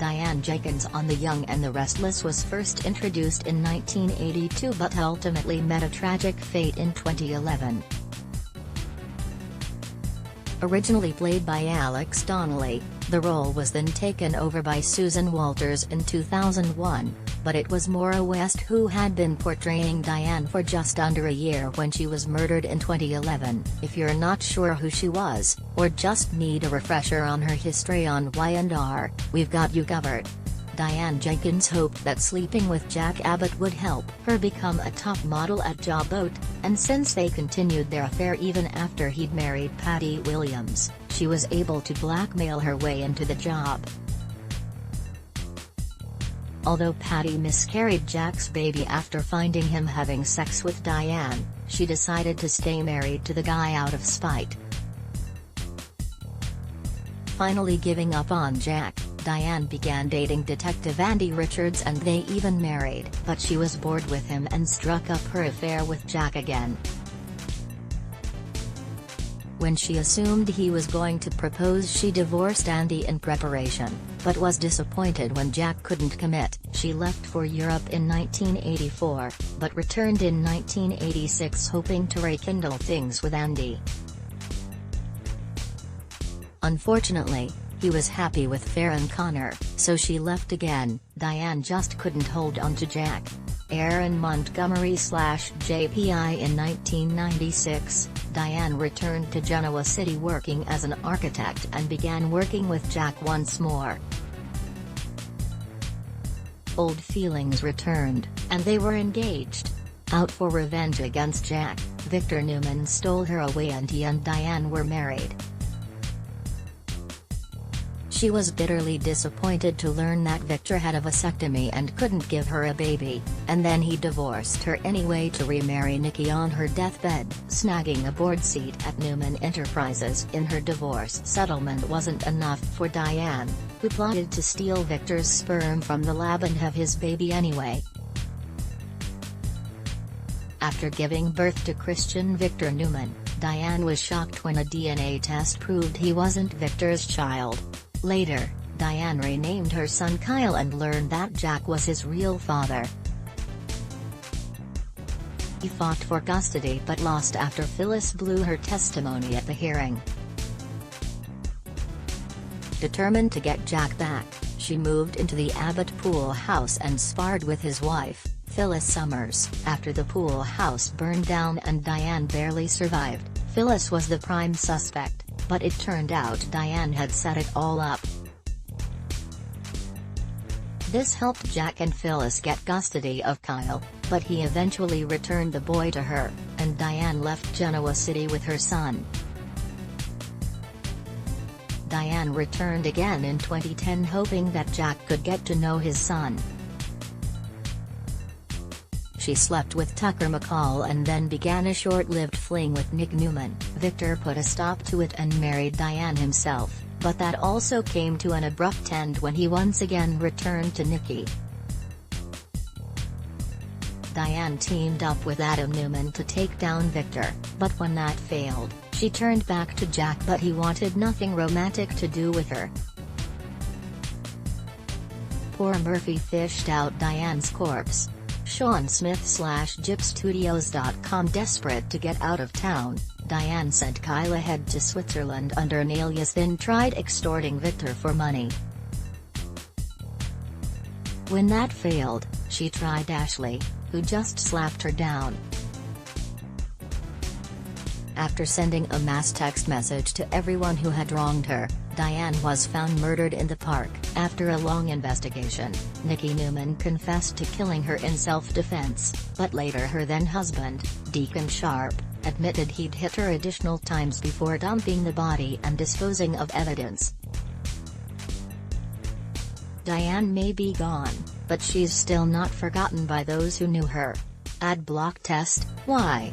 Diane Jenkins on The Young and the Restless was first introduced in 1982 but ultimately met a tragic fate in 2011. Originally played by Alex Donnelly, the role was then taken over by Susan Walters in 2001, but it was Maura West who had been portraying Diane for just under a year when she was murdered in 2011. If you're not sure who she was, or just need a refresher on her history on Y&R, we've got you covered. Diane Jenkins hoped that sleeping with Jack Abbott would help her become a top model at Jawboat, and since they continued their affair even after he'd married Patty Williams, she was able to blackmail her way into the job. Although Patty miscarried Jack's baby after finding him having sex with Diane, she decided to stay married to the guy out of spite. Finally giving up on Jack, Diane began dating Detective Andy Richards and they even married. But she was bored with him and struck up her affair with Jack again. When she assumed he was going to propose, she divorced Andy in preparation, but was disappointed when Jack couldn't commit. She left for Europe in 1984, but returned in 1986 hoping to rekindle things with Andy. Unfortunately, he was happy with Farron Connor, so she left again. Diane just couldn't hold on to Jack. Aaron Montgomery/JPI in 1996, Diane returned to Genoa City working as an architect and began working with Jack once more. Old feelings returned, and they were engaged. Out for revenge against Jack, Victor Newman stole her away and he and Diane were married. She was bitterly disappointed to learn that Victor had a vasectomy and couldn't give her a baby, and then he divorced her anyway to remarry Nikki on her deathbed. Snagging a board seat at Newman Enterprises in her divorce settlement wasn't enough for Diane, who plotted to steal Victor's sperm from the lab and have his baby anyway. After giving birth to Christian Victor Newman, Diane was shocked when a DNA test proved he wasn't Victor's child. Later, Diane renamed her son Kyle and learned that Jack was his real father. He fought for custody but lost after Phyllis blew her testimony at the hearing. Determined to get Jack back, she moved into the Abbott pool house and sparred with his wife, Phyllis Summers. After the pool house burned down and Diane barely survived, Phyllis was the prime suspect, but it turned out Diane had set it all up. This helped Jack and Phyllis get custody of Kyle, but he eventually returned the boy to her, and Diane left Genoa City with her son. Diane returned again in 2010 hoping that Jack could get to know his son. She slept with Tucker McCall and then began a short-lived fling with Nick Newman. Victor put a stop to it and married Diane himself, but that also came to an abrupt end when he once again returned to Nikki. Diane teamed up with Adam Newman to take down Victor, but when that failed, she turned back to Jack, but he wanted nothing romantic to do with her. Poor Murphy fished out Diane's corpse. Sean Smith/GipStudios.com. Desperate to get out of town, Diane sent Kyle ahead to Switzerland under an alias, then tried extorting Victor for money. When that failed, she tried Ashley, who just slapped her down. After sending a mass text message to everyone who had wronged her, Diane was found murdered in the park. After a long investigation, Nikki Newman confessed to killing her in self-defense, but later her then-husband, Deacon Sharp, admitted he'd hit her additional times before dumping the body and disposing of evidence. Diane may be gone, but she's still not forgotten by those who knew her. Ad block test: why?